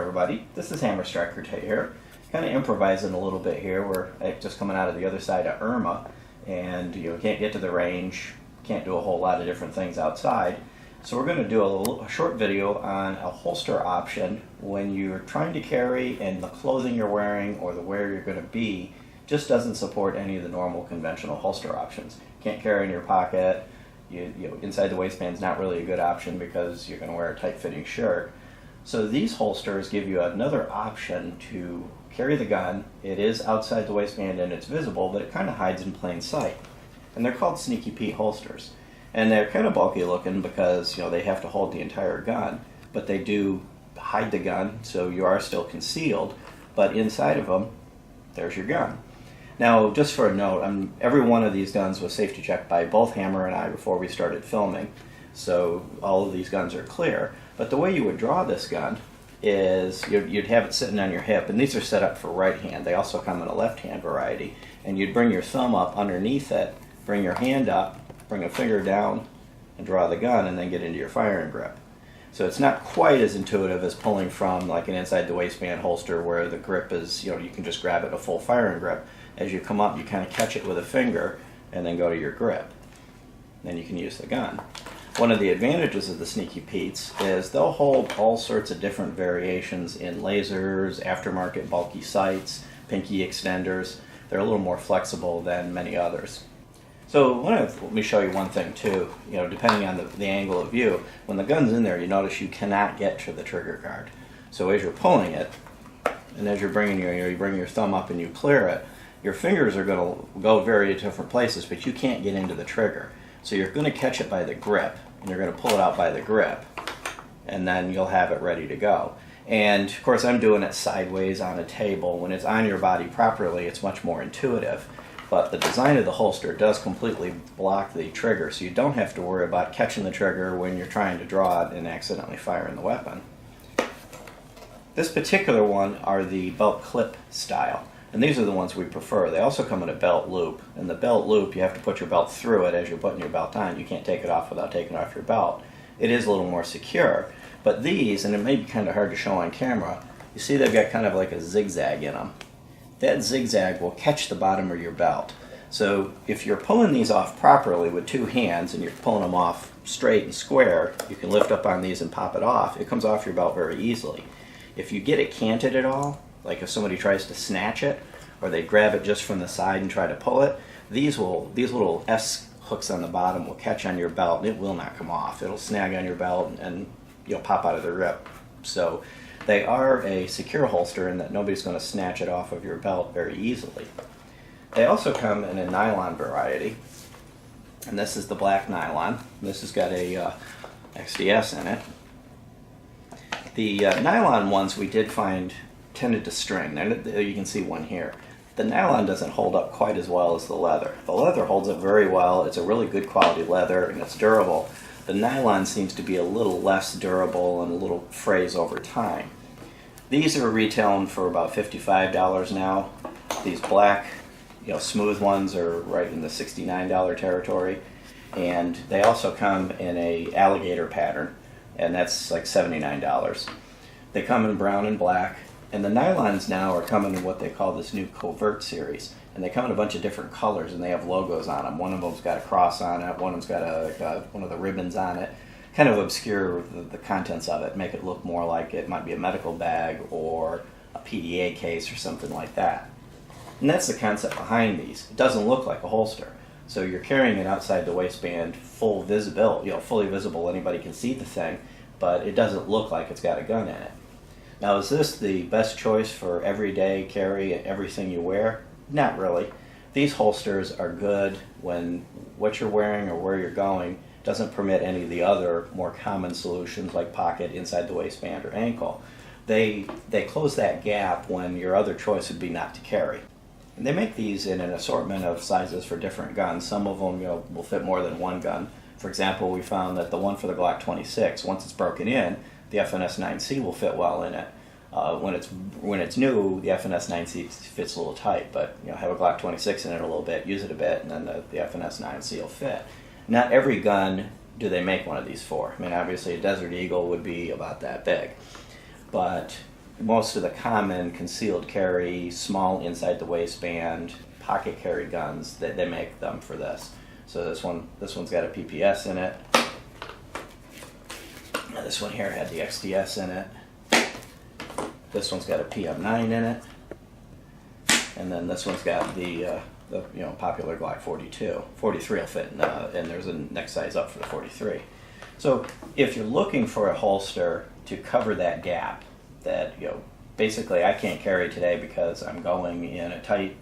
everybody, this is Hammer Striker Tay here. Kind of improvising a little bit here. We're just coming out of the other side of Irma, and can't get to the range, can't do a whole lot of different things outside. So we're going to do a short video on a holster option when you're trying to carry and the clothing you're wearing or the where you're going to be just doesn't support any of the normal conventional holster options. Can't carry in your pocket. Inside the waistband is not really a good option because you're going to wear a tight-fitting shirt. So these holsters give you another option to carry the gun. It is outside the waistband and it's visible, but it kind of hides in plain sight. And they're called Sneaky Pete holsters. And they're kind of bulky looking because they have to hold the entire gun, but they do hide the gun, so you are still concealed. But inside of them, there's your gun. Now, just for a note, every one of these guns was safety checked by both Hammer and I before we started filming, so all of these guns are clear. But the way you would draw this gun is you'd have it sitting on your hip, and these are set up for right hand. They also come in a left hand variety, and you'd bring your thumb up underneath it, bring your hand up, bring a finger down, and draw the gun, and then get into your firing grip. So it's not quite as intuitive as pulling from like an inside the waistband holster where the grip is, you can just grab it a full firing grip. As you come up, you kind of catch it with a finger and then go to your grip. Then you can use the gun. One of the advantages of the Sneaky Petes is they'll hold all sorts of different variations in lasers, aftermarket bulky sights, pinky extenders. They're a little more flexible than many others. So let me show you one thing too. Depending on the angle of view, when the gun's in there, you notice you cannot get to the trigger guard. So as you're pulling it, and as you're bringing you bring your thumb up and you clear it, your fingers are going to go very different places, but you can't get into the trigger. So you're going to catch it by the grip, and you're going to pull it out by the grip, and then you'll have it ready to go. And of course, I'm doing it sideways on a table. When it's on your body properly, it's much more intuitive. But the design of the holster does completely block the trigger, so you don't have to worry about catching the trigger when you're trying to draw it and accidentally firing the weapon. This particular one are the belt clip style, and these are the ones we prefer. They also come in a belt loop, and the belt loop, you have to put your belt through it as you're putting your belt on. You can't take it off without taking off your belt. It is a little more secure, but these, and it may be kind of hard to show on camera, you see they've got kind of like a zigzag in them. That zigzag will catch the bottom of your belt. So if you're pulling these off properly with two hands and you're pulling them off straight and square, you can lift up on these and pop it off. It comes off your belt very easily. If you get it canted at all, like if somebody tries to snatch it or they grab it just from the side and try to pull it, these little S hooks on the bottom will catch on your belt and it will not come off. It'll snag on your belt and you'll pop out of the grip. So they are a secure holster in that nobody's going to snatch it off of your belt very easily. They also come in a nylon variety, and this is the black nylon. This has got a XDS in it. The nylon ones we did find tended to string. Now, you can see one here. The nylon doesn't hold up quite as well as the leather. The leather holds up very well. It's a really good quality leather and it's durable. The nylon seems to be a little less durable and a little frays over time. These are retailing for about $55 now. These black, smooth ones are right in the $69 territory. And they also come in a alligator pattern, and that's like $79. They come in brown and black. And the nylons now are coming in what they call this new covert series. And they come in a bunch of different colors, and they have logos on them. One of them's got a cross on it, one of them's got one of the ribbons on it. Kind of obscure the contents of it, make it look more like it might be a medical bag or a PDA case or something like that. And that's the concept behind these. It doesn't look like a holster. So you're carrying it outside the waistband, full visible, fully visible, anybody can see the thing, but it doesn't look like it's got a gun in it. Now, is this the best choice for everyday carry and everything you wear? Not really. These holsters are good when what you're wearing or where you're going doesn't permit any of the other more common solutions like pocket, inside the waistband, or ankle. They close that gap when your other choice would be not to carry. And they make these in an assortment of sizes for different guns. Some of them will fit more than one gun. For example, we found that the one for the Glock 26, once it's broken in, the FNS 9C will fit well in it. When it's new, the FNS 9C fits a little tight, but have a Glock 26 in it a little bit, use it a bit, and then the FNS 9C will fit. Not every gun do they make one of these for. I mean, obviously a Desert Eagle would be about that big, but most of the common concealed carry, small inside the waistband, pocket carry guns, they make them for this. So this one's got a PPS in it. This one here had the XDS in it. This one's got a PM9 in it. And then this one's got the popular Glock 42. 43 will fit in, and there's a next size up for the 43. So if you're looking for a holster to cover that gap, that basically I can't carry today because I'm going in a tight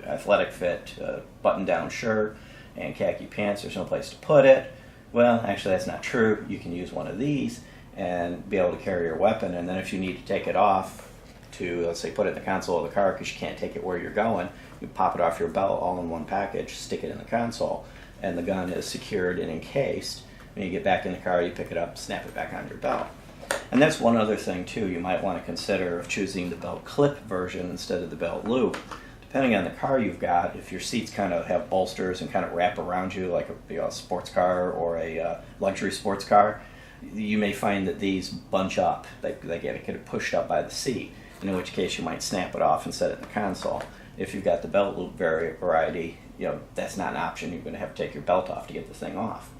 athletic fit button-down shirt and khaki pants, there's no place to put it. Well, actually that's not true. You can use one of these and be able to carry your weapon, and then if you need to take it off to, let's say, put it in the console of the car because you can't take it where you're going, you pop it off your belt all in one package, stick it in the console, and the gun is secured and encased. When you get back in the car, you pick it up, snap it back on your belt. And that's one other thing too you might want to consider of choosing the belt clip version instead of the belt loop. Depending on the car you've got, if your seats kind of have bolsters and kind of wrap around you like a sports car or a luxury sports car, you may find that these bunch up. They get pushed up by the seat, in which case you might snap it off and set it in the console. If you've got the belt loop variety, that's not an option. You're going to have to take your belt off to get the thing off.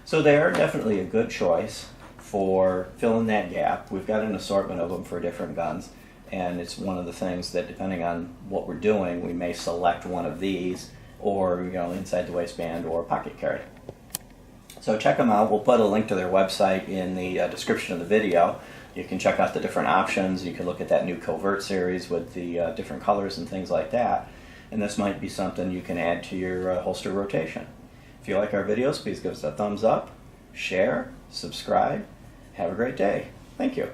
So they are definitely a good choice for filling that gap. We've got an assortment of them for different guns, and it's one of the things that, depending on what we're doing, we may select one of these, or inside the waistband or pocket carry. So check them out. We'll put a link to their website in the description of the video. You can check out the different options. You can look at that new Covert series with the different colors and things like that. And this might be something you can add to your holster rotation. If you like our videos, please give us a thumbs up, share, subscribe. Have a great day. Thank you.